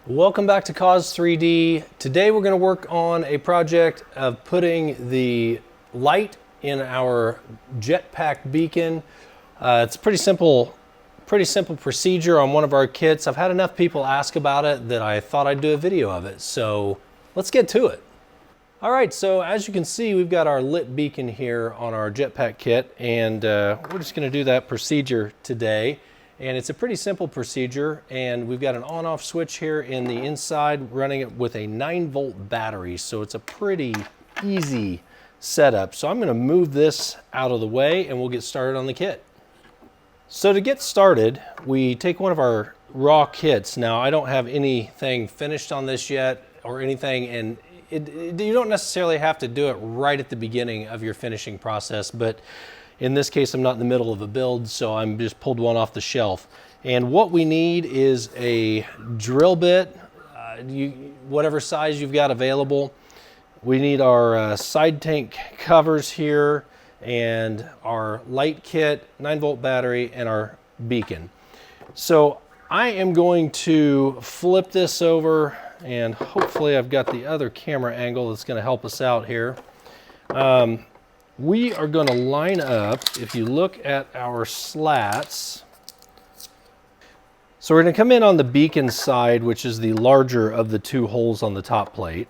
Welcome back to Cause 3D. Today we're going to work on a project of putting the light in our Jetpack beacon. It's a pretty simple procedure on one of our kits. I've had enough people ask about it that I thought I'd do a video of it. So let's get to it. All right, so as you can see, we've got our lit beacon here on our Jetpack kit, and we're just going to do that procedure today. And it's a pretty simple procedure, and we've got an on-off switch here in the inside running it with a 9-volt battery, so it's a pretty easy setup. So I'm going to move this out of the way and we'll get started on the kit. So to get started, we take one of our raw kits. Now I don't have anything finished on this yet or anything, and you don't necessarily have to do it right at the beginning of your finishing process, but in this case, I'm not in the middle of a build, so I'm just pulled one off the shelf. And what we need is a drill bit, whatever size you've got available. We need our side tank covers here, and our light kit, 9-volt battery, and our beacon. So I am going to flip this over, and hopefully I've got the other camera angle that's going to help us out here. We are going to line up, if you look at our slats. So we're going to come in on the beacon side, which is the larger of the two holes on the top plate.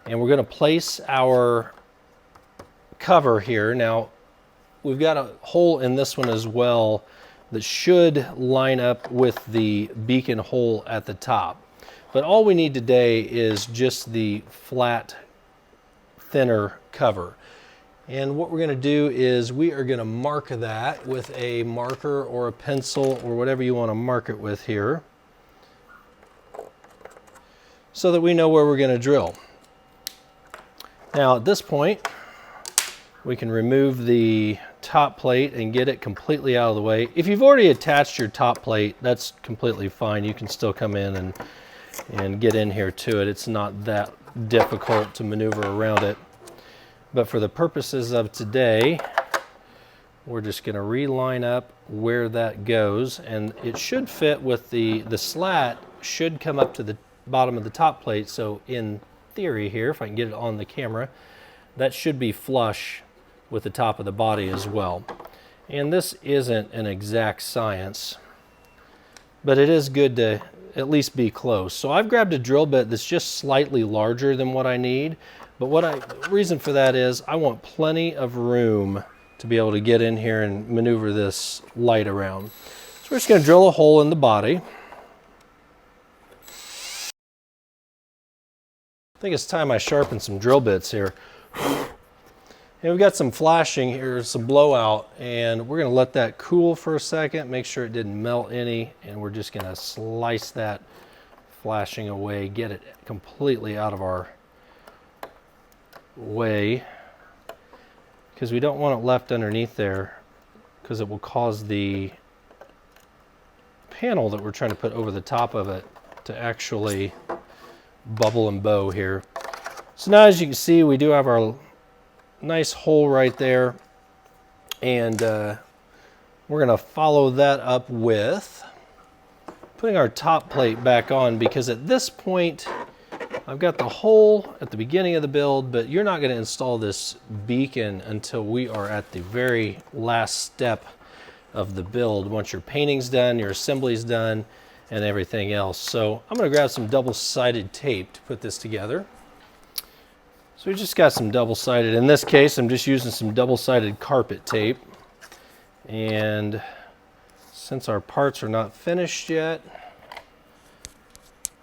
And we're going to place our cover here. Now, we've got a hole in this one as well that should line up with the beacon hole at the top. But all we need today is just the flat, thinner cover. And what we're going to do is we are going to mark that with a marker or a pencil or whatever you want to mark it with here, so that we know where we're going to drill. Now at this point, we can remove the top plate and get it completely out of the way. If you've already attached your top plate, that's completely fine. You can still come in and get in here to it. It's not that difficult to maneuver around it. But for the purposes of today, we're just going to reline up where that goes, and it should fit with the slat should come up to the bottom of the top plate. So in theory here, if I can get it on the camera, that should be flush with the top of the body as well. And this isn't an exact science, but it is good to at least be close. So I've grabbed a drill bit that's just slightly larger than what I need. But the reason for that is I want plenty of room to be able to get in here and maneuver this light around. So we're just going to drill a hole in the body. I think it's time I sharpen some drill bits here. And we've got some flashing here, some blowout, and we're going to let that cool for a second, make sure it didn't melt any, and we're just going to slice that flashing away, get it completely out of our way, because we don't want it left underneath there, because it will cause the panel that we're trying to put over the top of it to actually bubble and bow here. So now, as you can see, we do have our nice hole right there, and we're going to follow that up with putting our top plate back on, because at this point I've got the hole at the beginning of the build, but you're not going to install this beacon until we are at the very last step of the build, once your painting's done, your assembly's done, and everything else. So I'm going to grab some double-sided tape to put this together. So we just got some double-sided. In this case, I'm just using some double-sided carpet tape. And since our parts are not finished yet,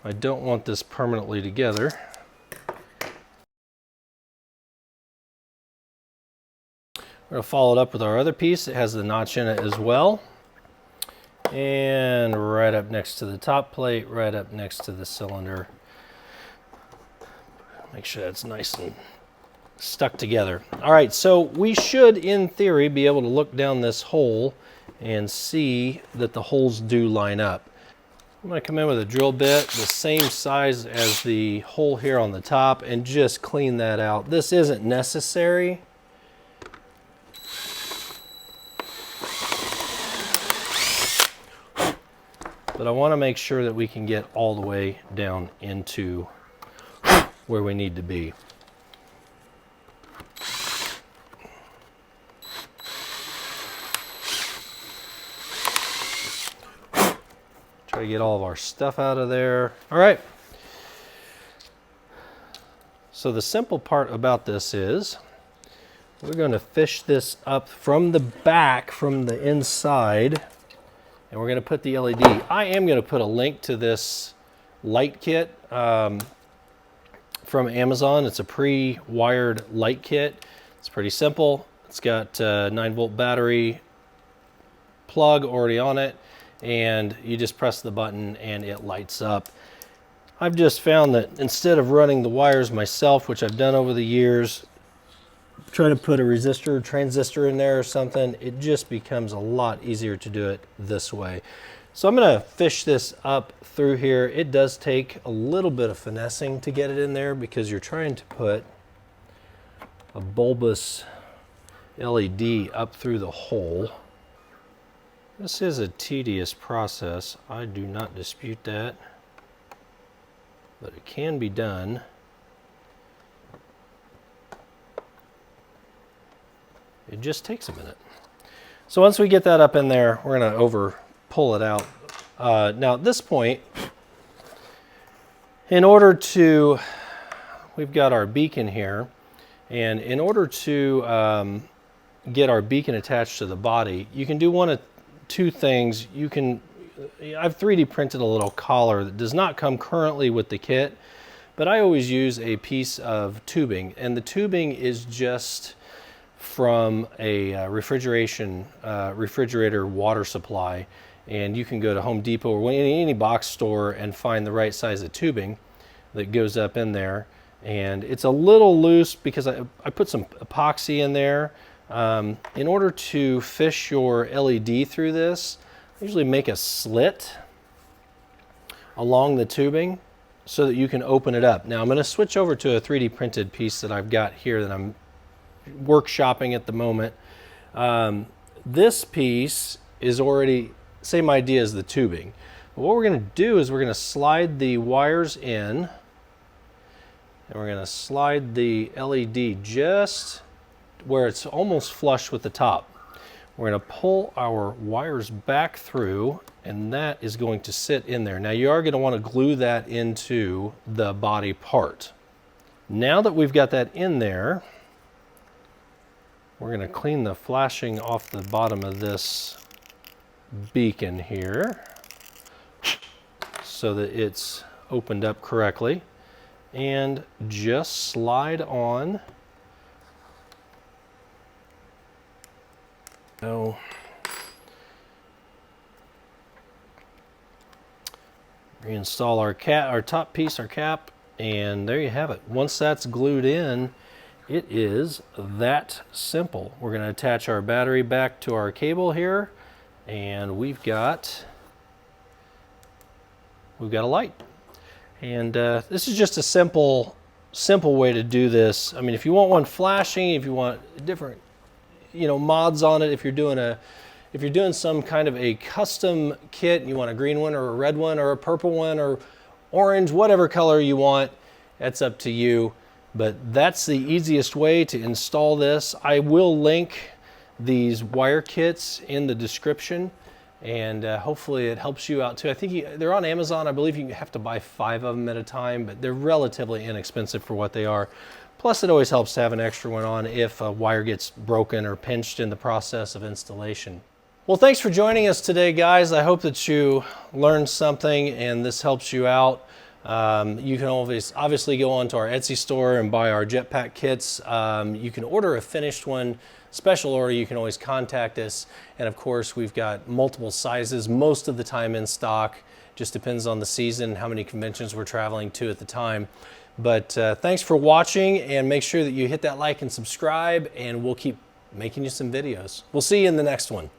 I don't want this permanently together. We're going to follow it up with our other piece. It has the notch in it as well. And right up next to the top plate, right up next to the cylinder. Make sure that's nice and stuck together. All right, so we should, in theory, be able to look down this hole and see that the holes do line up. I'm going to come in with a drill bit the same size as the hole here on the top and just clean that out. This isn't necessary. but I want to make sure that we can get all the way down into where we need to be. Try to get all of our stuff out of there. All right. So the simple part about this is we're going to fish this up from the back, from the inside, and we're going to put the LED. I am going to put a link to this light kit from Amazon. It's a pre-wired light kit. It's pretty simple. It's got a 9-volt battery plug already on it, and you just press the button and it lights up. I've just found that instead of running the wires myself, which I've done over the years, try to put a resistor, transistor in there or something, it just becomes a lot easier to do it this way. So I'm going to fish this up through here. It does take a little bit of finessing to get it in there because you're trying to put a bulbous LED up through the hole. This is a tedious process. I do not dispute that, but it can be done. It just takes a minute. So once we get that up in there, we're going to pull it out. Now at this point, in order to, we've got our beacon here, and in order to get our beacon attached to the body, you can do one of two things. I've 3D printed a little collar that does not come currently with the kit, but I always use a piece of tubing, and the tubing is just from a refrigerator water supply, and you can go to Home Depot or any box store and find the right size of tubing that goes up in there. And it's a little loose because I put some epoxy in there. In order to fish your LED through this, I usually make a slit along the tubing so that you can open it up. Now I'm going to switch over to a 3D printed piece that I've got here that I'm workshopping at the moment. This piece is already same idea as the tubing. But what we're going to do is we're going to slide the wires in, and we're going to slide the LED just where it's almost flush with the top. We're going to pull our wires back through, and that is going to sit in there. Now you are going to want to glue that into the body part. Now that we've got that in there, we're going to clean the flashing off the bottom of this beacon here so that it's opened up correctly, and just slide on. So reinstall our top piece, our cap, and there you have it. Once that's glued in, it is that simple. We're going to attach our battery back to our cable here, and we've got a light. And this is just a simple way to do this. I mean, if you want one flashing, if you want different, mods on it, if you're doing some kind of a custom kit, you want a green one or a red one or a purple one or orange, whatever color you want, that's up to you. But that's the easiest way to install this. I will link these wire kits in the description, and hopefully it helps you out too. I think they're on Amazon. I believe you have to buy 5 of them at a time, but they're relatively inexpensive for what they are. Plus, it always helps to have an extra one on if a wire gets broken or pinched in the process of installation. Well, thanks for joining us today, guys. I hope that you learned something and this helps you out. You can always obviously go onto our Etsy store and buy our Jetpack kits. You can order a finished one, special order. You can always contact us, and of course we've got multiple sizes most of the time in stock. Just depends on the season, how many conventions we're traveling to at the time. But thanks for watching, and make sure that you hit that like and subscribe, and we'll keep making you some videos. We'll see you in the next one.